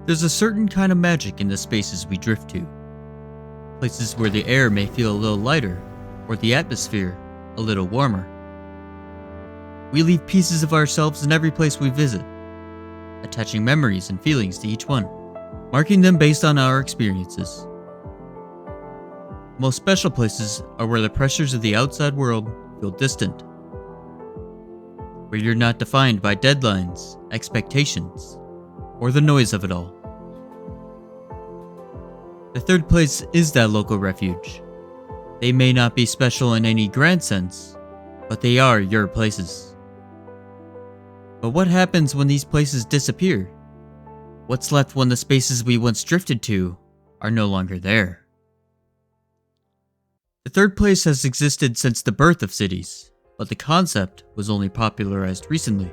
There's a certain kind of magic in the spaces we drift to. Places where the air may feel a little lighter, or the atmosphere a little warmer. We leave pieces of ourselves in every place we visit, attaching memories and feelings to each one, marking them based on our experiences. Most special places are where the pressures of the outside world feel distant, where you're not defined by deadlines, expectations, or the noise of it all. The third place is that local refuge. They may not be special in any grand sense, but they are your places. But what happens when these places disappear? What's left when the spaces we once drifted to are no longer there? The third place has existed since the birth of cities, but the concept was only popularized recently.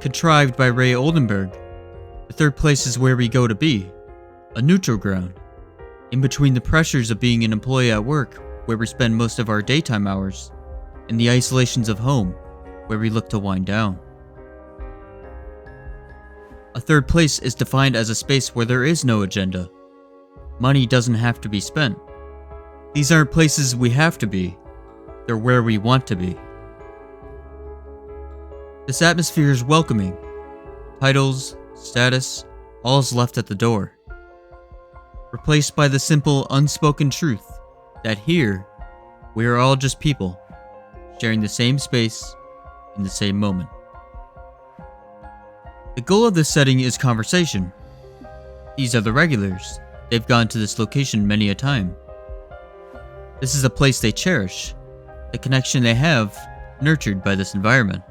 Contrived by Ray Oldenburg, the third place is where we go to be, a neutral ground, in between the pressures of being an employee at work, where we spend most of our daytime hours, and the isolations of home, where we look to wind down. A third place is defined as a space where there is no agenda. Money doesn't have to be spent. These aren't places we have to be, they're where we want to be. This atmosphere is welcoming. Titles, status, all is left at the door. Replaced by the simple, unspoken truth that here, we are all just people, sharing the same space in the same moment. The goal of this setting is conversation. These are the regulars. They've gone to this location many a time. This is a place they cherish, the connection they have, nurtured by this environment.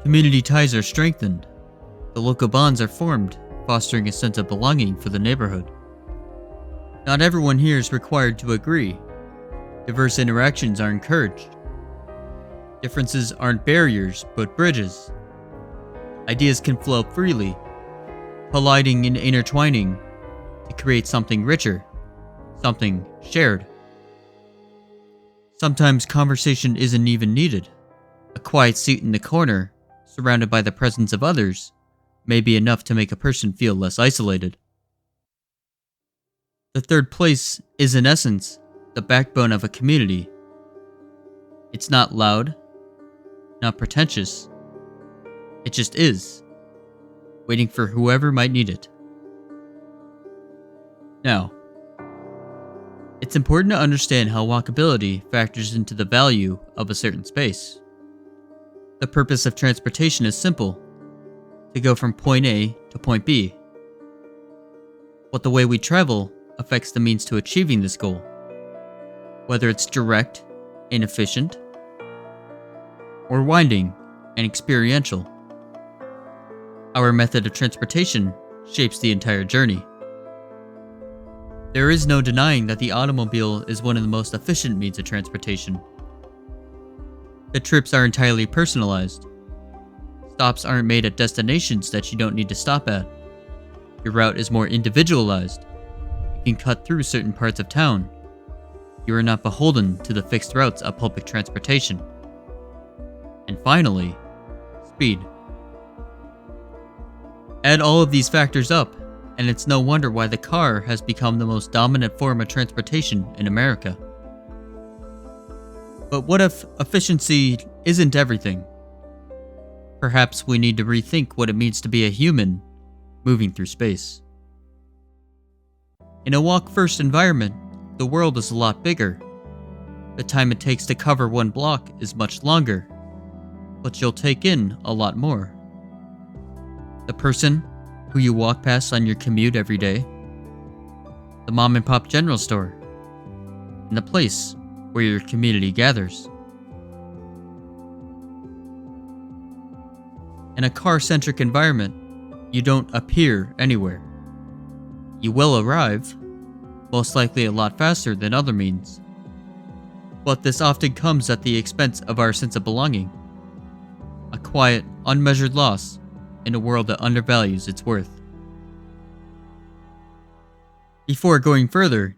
Community ties are strengthened. The local bonds are formed, fostering a sense of belonging for the neighborhood. Not everyone here is required to agree. Diverse interactions are encouraged. Differences aren't barriers, but bridges. Ideas can flow freely, colliding and intertwining to create something richer, something shared. Sometimes conversation isn't even needed. A quiet seat in the corner, surrounded by the presence of others, may be enough to make a person feel less isolated. The third place is, in essence, the backbone of a community. It's not loud, not pretentious. It just is, waiting for whoever might need it. Now, it's important to understand how walkability factors into the value of a certain space. The purpose of transportation is simple: to go from point A to point B. But the way we travel affects the means to achieving this goal, whether it's direct, inefficient, or winding and experiential. Our method of transportation shapes the entire journey. There is no denying that the automobile is one of the most efficient means of transportation. The trips are entirely personalized. Stops aren't made at destinations that you don't need to stop at. Your route is more individualized. You can cut through certain parts of town. You are not beholden to the fixed routes of public transportation. And finally, speed. Add all of these factors up, and it's no wonder why the car has become the most dominant form of transportation in America. But what if efficiency isn't everything? Perhaps we need to rethink what it means to be a human moving through space. In a walk-first environment, the world is a lot bigger. The time it takes to cover one block is much longer, but you'll take in a lot more. The person who you walk past on your commute every day, the mom and pop general store, and the place where your community gathers. In a car-centric environment, you don't appear anywhere. You will arrive, most likely a lot faster than other means. But this often comes at the expense of our sense of belonging. A quiet, unmeasured loss in a world that undervalues its worth. Before going further,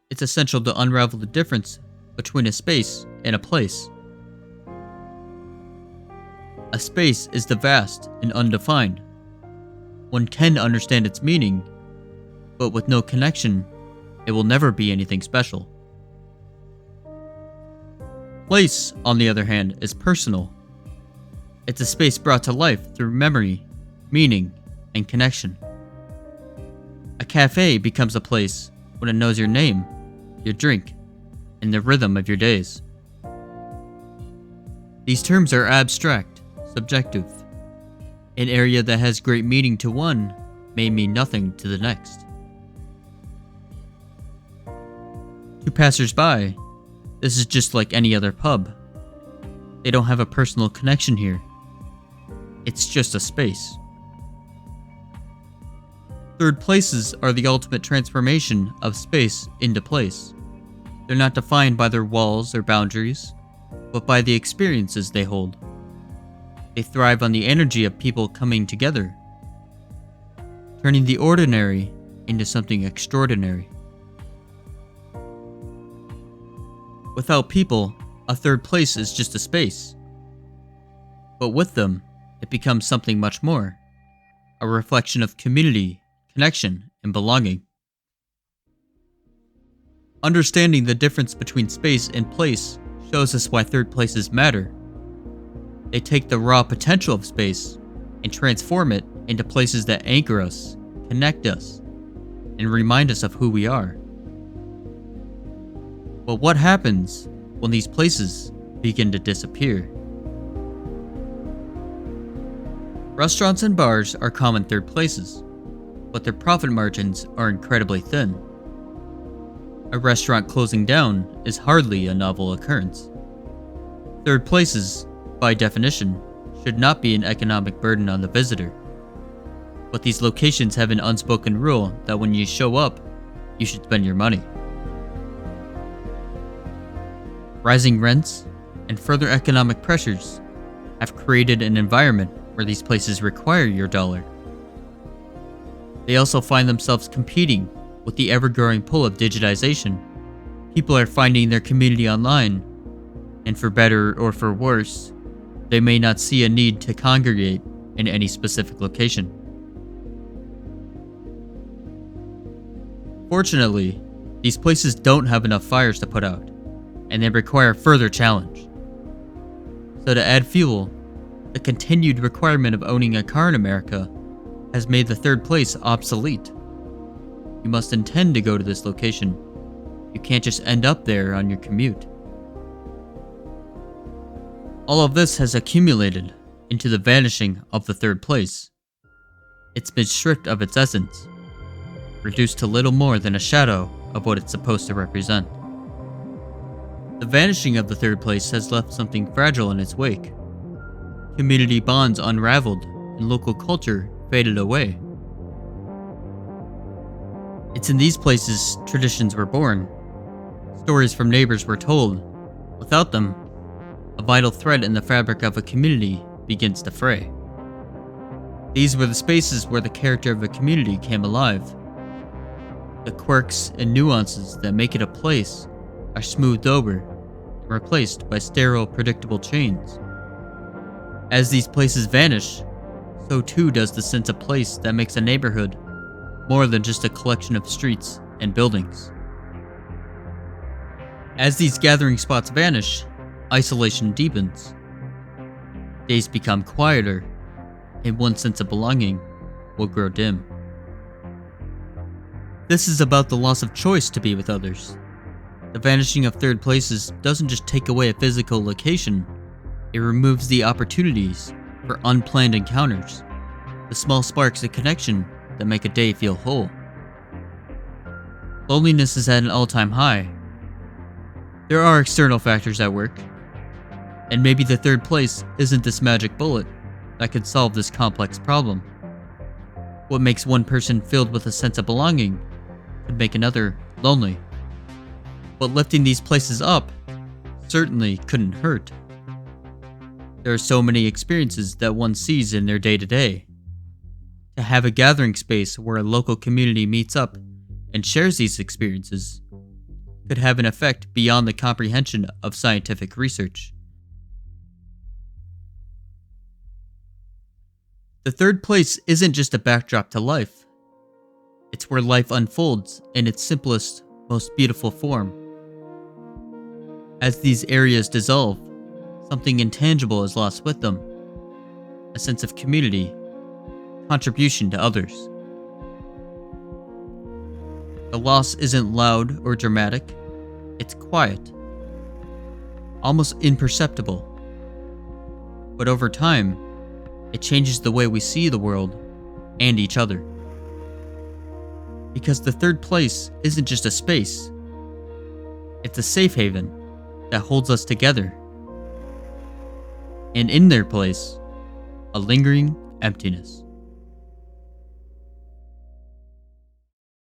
it's essential to unravel the difference between a space and a place. A space is the vast and undefined. one can understand its meaning, but with no connection, it will never be anything special. Place, on the other hand, is personal. It's a space brought to life through memory, meaning, and connection. A cafe becomes a place when it knows your name, your drink, and the rhythm of your days. These terms are abstract, subjective. An area that has great meaning to one may mean nothing to the next. To passers-by, this is just like any other pub. They don't have a personal connection here. It's just a space. Third places are the ultimate transformation of space into place. They're not defined by their walls or boundaries, but by the experiences they hold. They thrive on the energy of people coming together, turning the ordinary into something extraordinary. Without people, a third place is just a space. But with them, it becomes something much more, a reflection of community, connection, and belonging. Understanding the difference between space and place shows us why third places matter. They take the raw potential of space and transform it into places that anchor us, connect us, and remind us of who we are. But what happens when these places begin to disappear? Restaurants and bars are common third places, but their profit margins are incredibly thin. A restaurant closing down is hardly a novel occurrence. Third places, by definition, should not be an economic burden on the visitor. But these locations have an unspoken rule that when you show up, you should spend your money. Rising rents and further economic pressures have created an environment where these places require your dollar. They also find themselves competing with the ever-growing pull of digitization. People are finding their community online, and for better or for worse, they may not see a need to congregate in any specific location. Fortunately, these places don't have enough fires to put out, and they require further challenge. So to add fuel, the continued requirement of owning a car in America has made the third place obsolete. You must intend to go to this location. You can't just end up there on your commute. All of this has accumulated into the vanishing of the third place. It's been stripped of its essence, reduced to little more than a shadow of what it's supposed to represent. The vanishing of the third place has left something fragile in its wake. Community bonds unraveled and local culture faded away. It's in these places traditions were born. Stories from neighbors were told. Without them, a vital thread in the fabric of a community begins to fray. These were the spaces where the character of a community came alive. The quirks and nuances that make it a place are smoothed over and replaced by sterile, predictable chains. As these places vanish, so too does the sense of place that makes a neighborhood more than just a collection of streets and buildings. As these gathering spots vanish, isolation deepens. Days become quieter, and one sense of belonging will grow dim. This is about the loss of choice to be with others. The vanishing of third places doesn't just take away a physical location, it removes the opportunities for unplanned encounters, the small sparks of connection that make a day feel whole. Loneliness is at an all-time high. There are external factors at work, and maybe the third place isn't this magic bullet that could solve this complex problem. What makes one person filled with a sense of belonging could make another lonely. But lifting these places up certainly couldn't hurt. There are so many experiences that one sees in their day-to-day. To have a gathering space where a local community meets up and shares these experiences could have an effect beyond the comprehension of scientific research. The third place isn't just a backdrop to life, it's where life unfolds in its simplest, most beautiful form. As these areas dissolve, something intangible is lost with them, a sense of community, contribution to others. The loss isn't loud or dramatic, it's quiet, almost imperceptible. But over time, it changes the way we see the world and each other. Because the third place isn't just a space, it's a safe haven that holds us together. And in their place, a lingering emptiness.